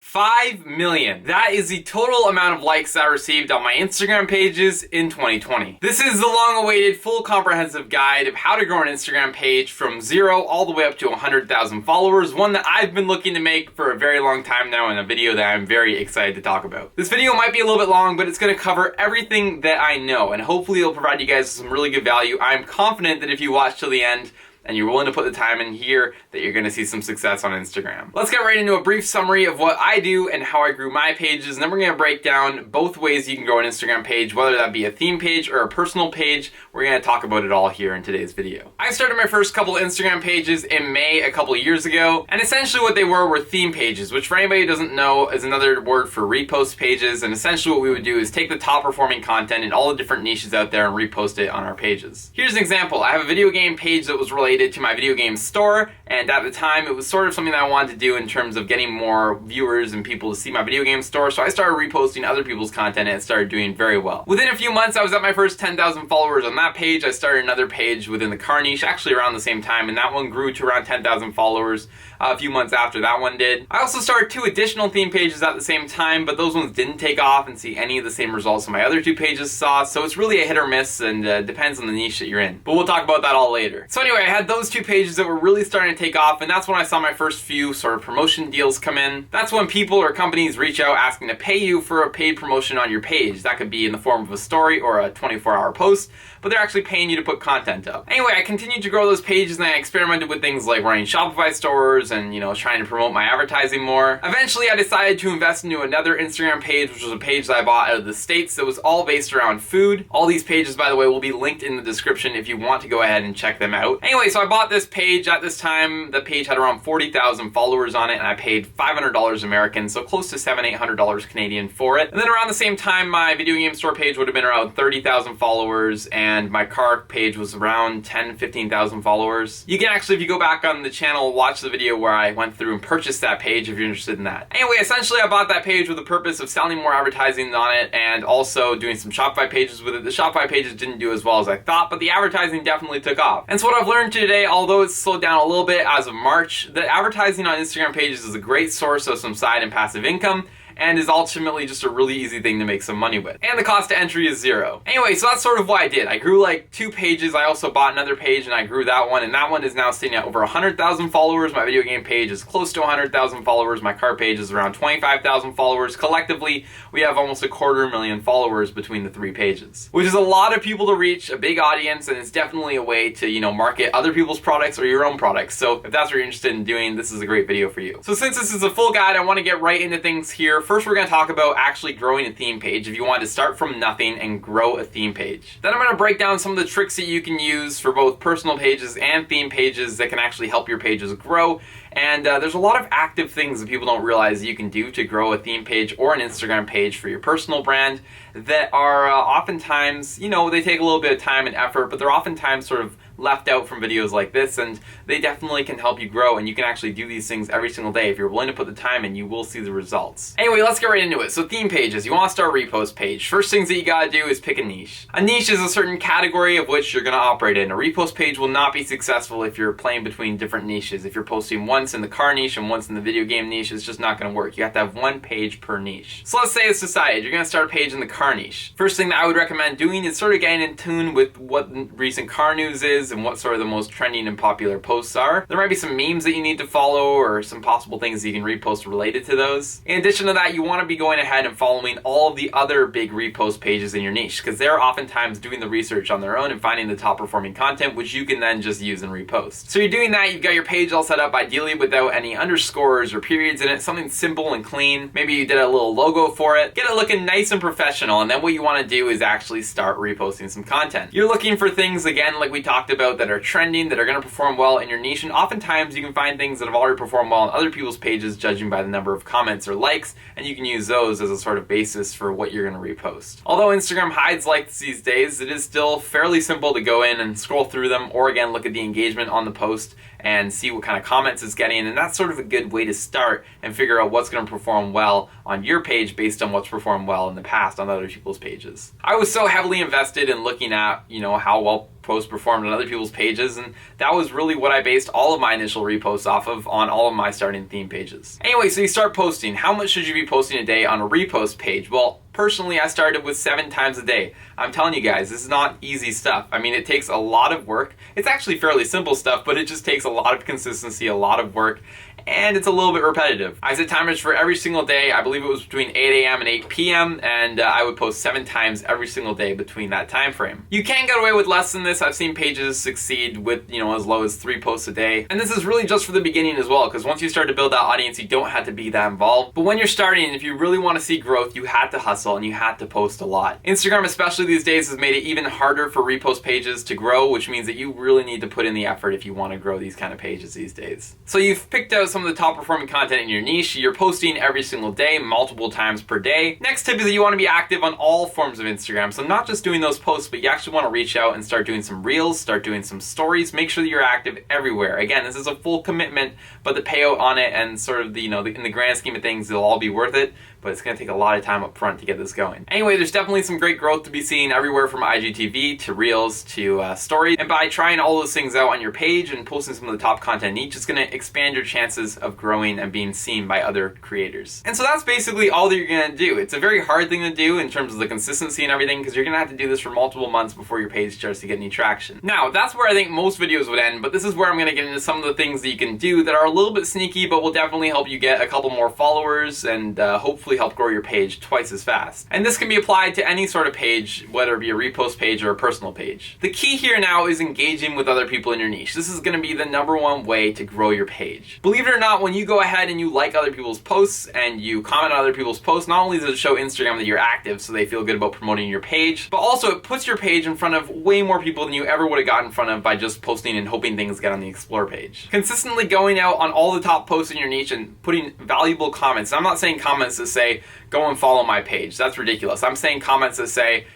5 million. That is the total amount of likes I received on my Instagram pages in 2020. This is the long-awaited full comprehensive guide of how to grow an Instagram page from 0 all the way up to 100,000 followers, one that I've been looking to make for a very long time now, and a video that I'm very excited to talk about. This video might be a little bit long, but it's going to cover everything that I know, and hopefully it'll provide you guys some really good value. I'm confident that if you watch till the end, and you're willing to put the time in here, that you're gonna see some success on Instagram. Let's get right into a brief summary of what I do and how I grew my pages, and then we're gonna break down both ways you can grow an Instagram page, whether that be a theme page or a personal page. We're gonna talk about it all here in today's video. I started my first couple of Instagram pages in May a couple of years ago, and essentially what they were theme pages, which for anybody who doesn't know is another word for repost pages, and essentially what we would do is take the top performing content in all the different niches out there and repost it on our pages. Here's an example. I have a video game page that was related to my video game store, and at the time it was sort of something that I wanted to do in terms of getting more viewers and people to see my video game store, so I started reposting other people's content and it started doing very well. Within a few months I was at my first 10,000 followers on that page. I started another page within the car niche actually around the same time, and that one grew to around 10,000 followers a few months after that one did. I also started 2 additional theme pages at the same time, but those ones didn't take off and see any of the same results my other 2 pages saw, so it's really a hit or miss, and depends on the niche that you're in. But we'll talk about that all later. So anyway, I had those 2 pages that were really starting to take off, and that's when I saw my first few sort of promotion deals come in. That's when people or companies reach out asking to pay you for a paid promotion on your page. That could be in the form of a story or a 24-hour post, but they're actually paying you to put content up. Anyway, I continued to grow those pages, and I experimented with things like running Shopify stores and, trying to promote my advertising more. Eventually, I decided to invest into another Instagram page, which was a page that I bought out of the States that was all based around food. All these pages, by the way, will be linked in the description if you want to go ahead and check them out. Anyway, so I bought this page. At this time, the page had around 40,000 followers on it, and I paid $500 American, so close to $700-800 Canadian for it. And then around the same time, my video game store page would have been around 30,000 followers, and my car page was around 10-15,000 followers. You can actually, if you go back on the channel, watch the video where I went through and purchased that page if you're interested in that. Anyway, essentially I bought that page with the purpose of selling more advertising on it and also doing some Shopify pages with it. The Shopify pages didn't do as well as I thought, but the advertising definitely took off. And so what I've learned today, although it's slowed down a little bit as of March, that advertising on Instagram pages is a great source of some side and passive income, and is ultimately just a really easy thing to make some money with. And the cost to entry is 0. Anyway, so that's sort of what I did. I grew like 2 pages. I also bought another page and I grew that one, and that one is now sitting at over 100,000 followers. My video game page is close to 100,000 followers. My car page is around 25,000 followers. Collectively, we have almost 250,000 followers between the 3 pages, which is a lot of people to reach, a big audience, and it's definitely a way to, market other people's products or your own products. So if that's what you're interested in doing, this is a great video for you. So since this is a full guide, I want to get right into things here. First, we're going to talk about actually growing a theme page if you want to start from nothing and grow a theme page. Then I'm going to break down some of the tricks that you can use for both personal pages and theme pages that can actually help your pages grow. And there's a lot of active things that people don't realize you can do to grow a theme page or an Instagram page for your personal brand that are oftentimes, they take a little bit of time and effort, but they're oftentimes sort of left out from videos like this, and they definitely can help you grow, and you can actually do these things every single day. If you're willing to put the time in, you will see the results. Anyway, let's get right into it. So theme pages, you want to start a repost page. First things that you gotta do is pick a niche. A niche is a certain category of which you're gonna operate in. A repost page will not be successful if you're playing between different niches. If you're posting once in the car niche and once in the video game niche, it's just not gonna work. You have to have 1 page per niche. So let's say it's decided you're gonna start a page in the car niche. First thing that I would recommend doing is sort of getting in tune with what recent car news is and what sort of the most trending and popular posts are. There might be some memes that you need to follow or some possible things that you can repost related to those. In addition to that, you want to be going ahead and following all of the other big repost pages in your niche, because they're oftentimes doing the research on their own and finding the top performing content, which you can then just use and repost. So you're doing that, you've got your page all set up, ideally without any underscores or periods in it, something simple and clean. Maybe you did a little logo for it. Get it looking nice and professional, and then what you want to do is actually start reposting some content. You're looking for things, again, like we talked about, that are trending, that are going to perform well in your niche, and oftentimes you can find things that have already performed well on other people's pages judging by the number of comments or likes, and you can use those as a sort of basis for what you're going to repost. Although Instagram hides likes these days, it is still fairly simple to go in and scroll through them, or again look at the engagement on the post and see what kind of comments it's getting, and that's sort of a good way to start and figure out what's going to perform well on your page based on what's performed well in the past on other people's pages. I was so heavily invested in looking at, how well posts performed on other people's pages, and that was really what I based all of my initial reposts off of on all of my starting theme pages. Anyway, so you start posting. How much should you be posting a day on a repost page? Well, personally, I started with 7 times a day. I'm telling you guys, this is not easy stuff. I mean, it takes a lot of work. It's actually fairly simple stuff, but it just takes a lot of consistency, a lot of work, and it's a little bit repetitive. I set timers for every single day. I believe it was between 8 a.m. and 8 p.m. and I would post 7 times every single day between that time frame. You can get away with less than this. I've seen pages succeed with, as low as 3 posts a day. And this is really just for the beginning as well, because once you start to build that audience, you don't have to be that involved. But when you're starting, if you really want to see growth, you have to hustle and you have to post a lot. Instagram, especially these days, has made it even harder for repost pages to grow, which means that you really need to put in the effort if you want to grow these kind of pages these days. So you've picked out some of the top performing content in your niche. You're posting every single day, multiple times per day. Next tip is that you want to be active on all forms of Instagram. So not just doing those posts, but you actually want to reach out and start doing some reels, start doing some stories. Make sure that you're active everywhere. Again, this is a full commitment, but the payout on it and sort of the, in the grand scheme of things, it'll all be worth it. But it's going to take a lot of time up front to get this going. Anyway, there's definitely some great growth to be seen everywhere from IGTV to Reels to stories. And by trying all those things out on your page and posting some of the top content in each, it's going to expand your chances of growing and being seen by other creators. And so that's basically all that you're going to do. It's a very hard thing to do in terms of the consistency and everything, because you're going to have to do this for multiple months before your page starts to get any traction. Now, that's where I think most videos would end, but this is where I'm going to get into some of the things that you can do that are a little bit sneaky, but will definitely help you get a couple more followers and hopefully help grow your page twice as fast. And this can be applied to any sort of page, whether it be a repost page or a personal page. The key here now is engaging with other people in your niche. This is going to be the #1 way to grow your page. Believe it or not, when you go ahead and you like other people's posts and you comment on other people's posts, not only does it show Instagram that you're active so they feel good about promoting your page, but also it puts your page in front of way more people than you ever would have gotten in front of by just posting and hoping things get on the Explore page. Consistently going out on all the top posts in your niche and putting valuable comments. I'm not saying comments that say, go and follow my page. That's ridiculous. I'm saying comments that say,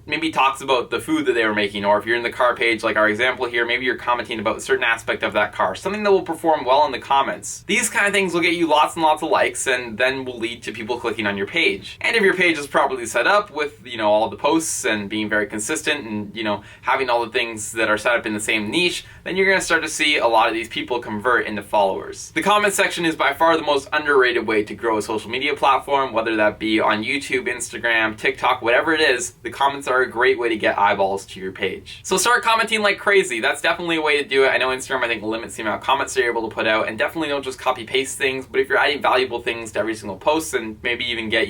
maybe talks about the food that they were making, or if you're in the car page, like our example here, maybe you're commenting about a certain aspect of that car, something that will perform well in the comments. These kind of things will get you lots and lots of likes and then will lead to people clicking on your page. And if your page is properly set up with, all the posts and being very consistent and, having all the things that are set up in the same niche, then you're going to start to see a lot of these people convert into followers. The comment section is by far the most underrated way to grow a social media platform, whether that be on YouTube, Instagram, TikTok, whatever it is. The comments are a great way to get eyeballs to your page. So start commenting like crazy. That's definitely a way to do it. I know Instagram, I think, limits the amount of comments that you're able to put out, and definitely don't just copy paste things, but if you're adding valuable things to every single post and maybe even get,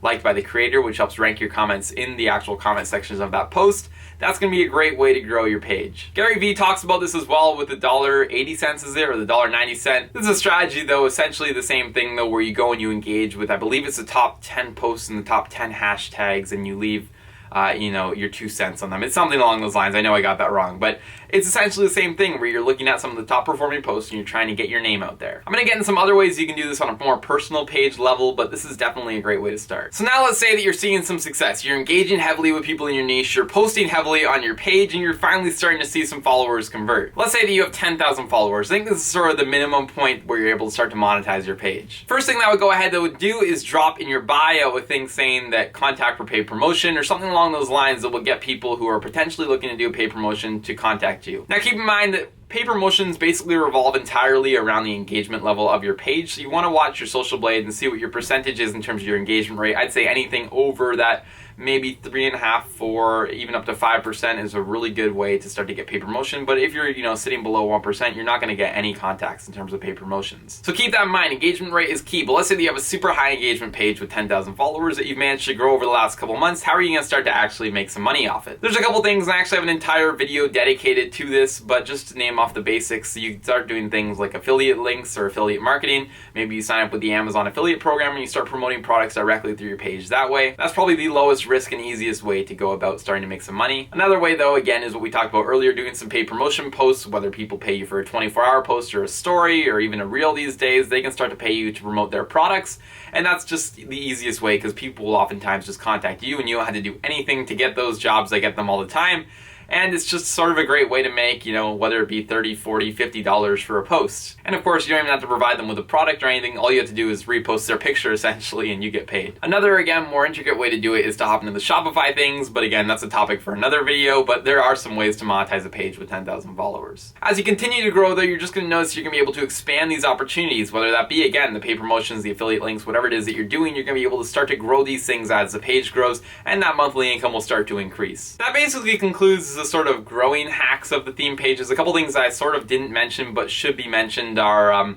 liked by the creator, which helps rank your comments in the actual comment sections of that post, that's going to be a great way to grow your page. Gary Vee talks about this as well with the $1.80, is it, or the $1.90? This is a strategy, though, essentially the same thing, though, where you go and you engage with, I believe it's the top 10 posts and the top 10 hashtags, and you leave your 2 cents on them. It's something along those lines. I know I got that wrong, but it's essentially the same thing where you're looking at some of the top performing posts and you're trying to get your name out there. I'm going to get into some other ways you can do this on a more personal page level, but this is definitely a great way to start. So now let's say that you're seeing some success. You're engaging heavily with people in your niche, you're posting heavily on your page, and you're finally starting to see some followers convert. Let's say that you have 10,000 followers. I think this is sort of the minimum point where you're able to start to monetize your page. First thing that I would go ahead that would do is drop in your bio a thing saying that contact for paid promotion or something along those lines that will get people who are potentially looking to do a paid promotion to contact you. Now keep in mind that paid promotions basically revolve entirely around the engagement level of your page. So you want to watch your Social Blade and see what your percentage is in terms of your engagement rate. I'd say anything over that maybe 3.5, 4, even up to 5% is a really good way to start to get paid promotion. But if you're, sitting below 1%, you're not going to get any contacts in terms of paid promotions. So keep that in mind. Engagement rate is key. But let's say that you have a super high engagement page with 10,000 followers that you've managed to grow over the last couple months. How are you going to start to actually make some money off it? There's a couple things, and I actually have an entire video dedicated to this, but just to name off the basics, you start doing things like affiliate links or affiliate marketing. Maybe you sign up with the Amazon affiliate program and you start promoting products directly through your page that way. That's probably the lowest risk and easiest way to go about starting to make some money. Another way, though, again, is what we talked about earlier, doing some paid promotion posts, whether people pay you for a 24-hour post or a story or even a reel these days. They can start to pay you to promote their products, and that's just the easiest way because people will oftentimes just contact you and you don't have to do anything to get those jobs. They get them all the time. and it's just sort of a great way to make, whether it be $30, $40, $50 for a post. And of course, you don't even have to provide them with a product or anything. All you have to do is repost their picture essentially, and you get paid. Another, again, more intricate way to do it is to hop into the Shopify things, but again, that's a topic for another video, but there are some ways to monetize a page with 10,000 followers. As you continue to grow though, you're just going to notice you're going to be able to expand these opportunities, whether that be, again, the paid promotions, the affiliate links, whatever it is that you're doing, you're going to be able to start to grow these things as the page grows, and that monthly income will start to increase. That basically concludes the sort of growing hacks of the theme pages. A couple things I sort of didn't mention but should be mentioned are,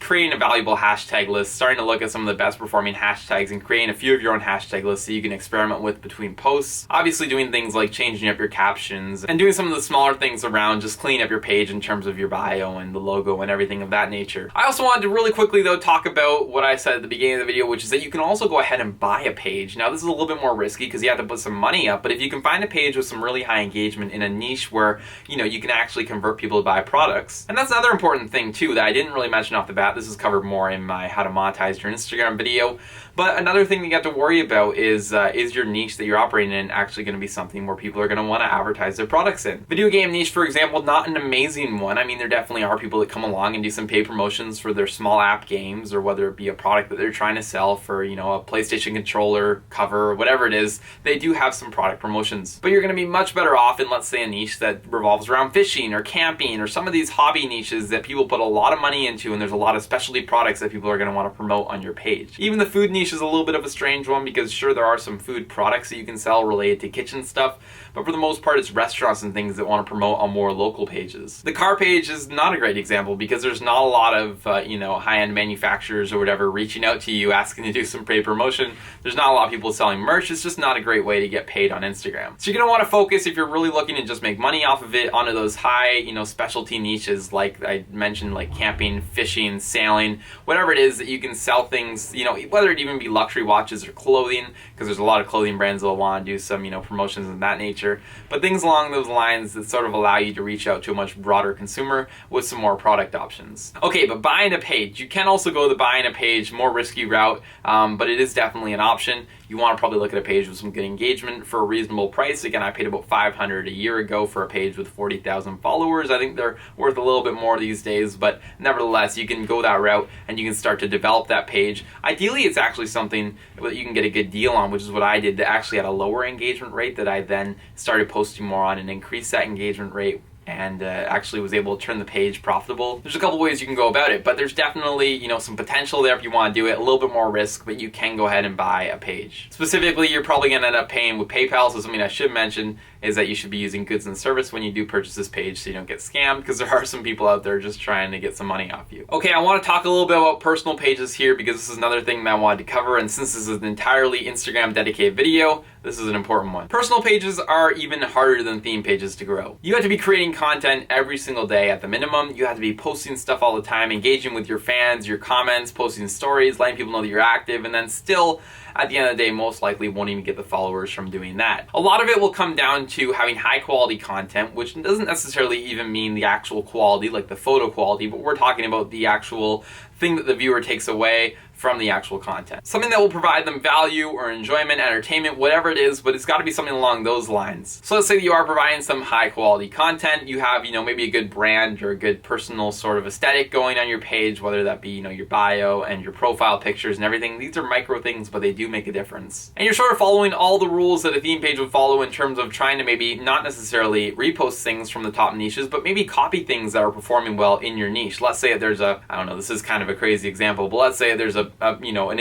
creating a valuable hashtag list, starting to look at some of the best performing hashtags and creating a few of your own hashtag lists so you can experiment with between posts. Obviously doing things like changing up your captions and doing some of the smaller things around just cleaning up your page in terms of your bio and the logo and everything of that nature. I also wanted to really quickly though talk about what I said at the beginning of the video, which is that you can also go ahead and buy a page. Now this is a little bit more risky because you have to put some money up, but if you can find a page with some really high engagement in a niche where you can actually convert people to buy products. And that's another important thing too that I didn't really mention off the bat. This is covered more in my how to monetize your Instagram video. But another thing that you have to worry about is your niche that you're operating in actually going to be something where people are going to want to advertise their products in. Video game niche, for example, not an amazing one. I mean, there definitely are people that come along and do some paid promotions for their small app games, or whether it be a product that they're trying to sell for, a PlayStation controller cover or whatever it is. They do have some product promotions. But you're going to be much better off in, let's say, a niche that revolves around fishing or camping or some of these hobby niches that people put a lot of money into, and there's a lot of specialty products that people are going to want to promote on your page. Even the food niche is a little bit of a strange one because sure, there are some food products that you can sell related to kitchen stuff, but for the most part it's restaurants and things that want to promote on more local pages. The car page is not a great example because there's not a lot of high-end manufacturers or whatever reaching out to you asking to do some paid promotion. There's not a lot of people selling merch. It's just not a great way to get paid on Instagram. So you're going to want to focus, if you're really looking to just make money off of it, onto those high specialty niches like I mentioned, like camping, fishing, sailing, whatever it is that you can sell things, whether it even be luxury watches or clothing, because there's a lot of clothing brands that will want to do some promotions of that nature, but things along those lines that sort of allow you to reach out to a much broader consumer with some more product options. Okay, but buying a page, you can also go the buying a page more risky route, but it is definitely an option. You want to probably look at a page with some good engagement for a reasonable price. Again, I paid about $500 a year ago for a page with 40,000 followers. I think they're worth a little bit more these days, but nevertheless, you can go that route and you can start to develop that page. Ideally, it's actually something that you can get a good deal on, which is what I did, that actually had a lower engagement rate that I then started posting more on and increased that engagement rate, and actually was able to turn the page profitable. There's a couple ways you can go about it, but there's definitely some potential there if you want to do it. A little bit more risk, but you can go ahead and buy a page. Specifically, you're probably going to end up paying with PayPal, so something I should mention is that you should be using goods and service when you do purchase this page so you don't get scammed, because there are some people out there just trying to get some money off you. Okay, I want to talk a little bit about personal pages here because this is another thing that I wanted to cover, and since this is an entirely Instagram dedicated video, this is an important one. Personal pages are even harder than theme pages to grow. You have to be creating content every single day at the minimum. You have to be posting stuff all the time, engaging with your fans, your comments, posting stories, letting people know that you're active, and then still, at the end of the day, most likely won't even get the followers from doing that. A lot of it will come down to having high quality content, which doesn't necessarily even mean the actual quality, like the photo quality, but we're talking about the actual thing that the viewer takes away from the actual content. Something that will provide them value or enjoyment, entertainment, whatever it is, but it's got to be something along those lines. So let's say that you are providing some high quality content, you have, maybe a good brand or a good personal sort of aesthetic going on your page, whether that be, your bio and your profile pictures and everything. These are micro things, but they do make a difference. And you're sort of following all the rules that a theme page would follow in terms of trying to maybe not necessarily repost things from the top niches, but maybe copy things that are performing well in your niche. Let's say there's I don't know, this is kind of a crazy example, but let's say there's an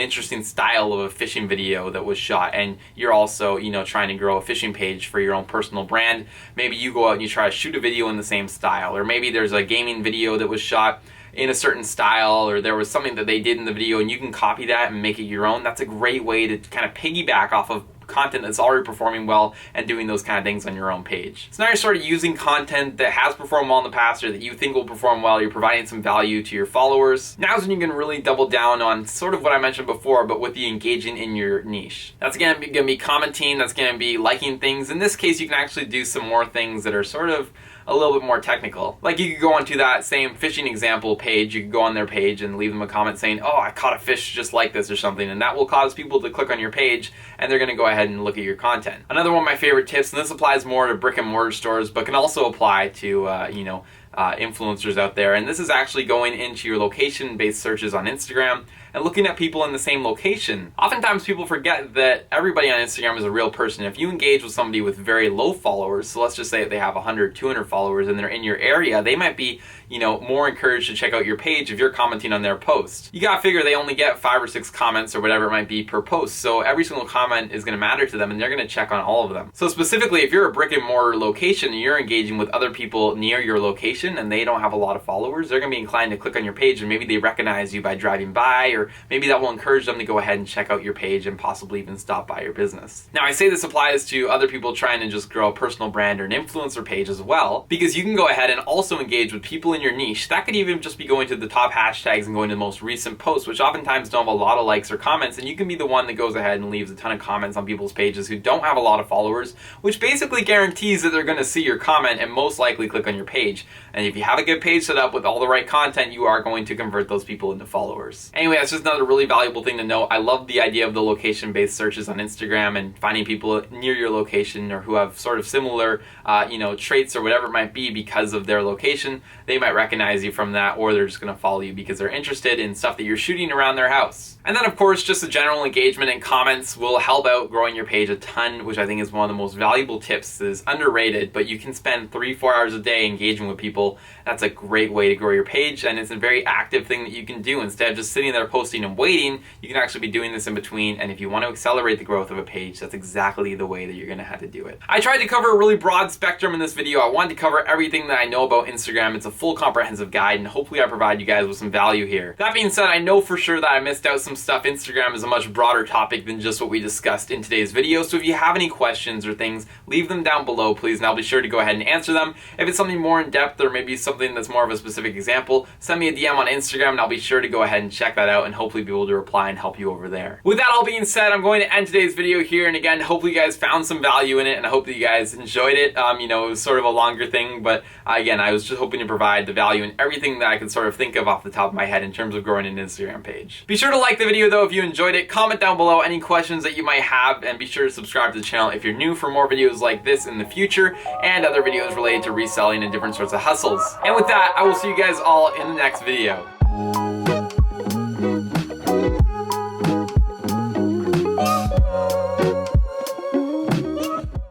interesting style of a fishing video that was shot, and you're also trying to grow a fishing page for your own personal brand. Maybe you go out and you try to shoot a video in the same style, or maybe there's a gaming video that was shot in a certain style, or there was something that they did in the video and you can copy that and make it your own. That's a great way to kind of piggyback off of content that's already performing well and doing those kind of things on your own page. So now you're sort of using content that has performed well in the past or that you think will perform well. You're providing some value to your followers. Now's when you can really double down on sort of what I mentioned before, but with the engaging in your niche. That's going to be commenting, that's going to be liking things. In this case, you can actually do some more things that are sort of a little bit more technical. Like you could go onto that same fishing example page, you could go on their page and leave them a comment saying, oh, I caught a fish just like this or something, and that will cause people to click on your page and they're going to go ahead and look at your content. Another one of my favorite tips, and this applies more to brick and mortar stores, but can also apply to, influencers out there, and this is actually going into your location-based searches on Instagram and looking at people in the same location. Oftentimes people forget that everybody on Instagram is a real person. If you engage with somebody with very low followers, so let's just say that they have 100, 200 followers and they're in your area, they might be, more encouraged to check out your page if you're commenting on their post. You gotta figure they only get 5 or 6 comments or whatever it might be per post, so every single comment is gonna matter to them and they're gonna check on all of them. So specifically, if you're a brick and mortar location and you're engaging with other people near your location and they don't have a lot of followers, they're gonna be inclined to click on your page and maybe they recognize you by driving by, or maybe that will encourage them to go ahead and check out your page and possibly even stop by your business. Now I say this applies to other people trying to just grow a personal brand or an influencer page as well, because you can go ahead and also engage with people in your niche. That could even just be going to the top hashtags and going to the most recent posts, which oftentimes don't have a lot of likes or comments, and you can be the one that goes ahead and leaves a ton of comments on people's pages who don't have a lot of followers, which basically guarantees that they're going to see your comment and most likely click on your page. And if you have a good page set up with all the right content, you are going to convert those people into followers. Anyway, that's just another really valuable thing to know. I love the idea of the location-based searches on Instagram and finding people near your location or who have sort of similar, traits or whatever it might be because of their location. They might recognize you from that, or they're just going to follow you because they're interested in stuff that you're shooting around their house. And then of course, just the general engagement and comments will help out growing your page a ton, which I think is one of the most valuable tips. That is underrated, but you can spend 3-4 hours a day engaging with people. That's a great way to grow your page, and it's a very active thing that you can do. Instead of just sitting there posting and waiting, you can actually be doing this in between, and if you want to accelerate the growth of a page, that's exactly the way that you're going to have to do it. I tried to cover a really broad spectrum in this video. I wanted to cover everything that I know about Instagram. It's a full comprehensive guide, and hopefully I provide you guys with some value here. That being said, I know for sure that I missed out some stuff. Instagram is a much broader topic than just what we discussed in today's video, so if you have any questions or things, leave them down below, please, and I'll be sure to go ahead and answer them. If it's something more in depth or maybe something that's more of a specific example, send me a DM on Instagram and I'll be sure to go ahead and check that out and hopefully be able to reply and help you over there. With that all being said, I'm going to end today's video here, and again, hopefully you guys found some value in it, and I hope that you guys enjoyed it. It was sort of a longer thing, but again, I was just hoping to provide the value in everything that I could sort of think of off the top of my head in terms of growing an Instagram page. Be sure to like the video though if you enjoyed it, comment down below any questions that you might have, and be sure to subscribe to the channel if you're new for more videos like this in the future and other videos related to reselling and different sorts of hustles. And with that, I will see you guys all in the next video.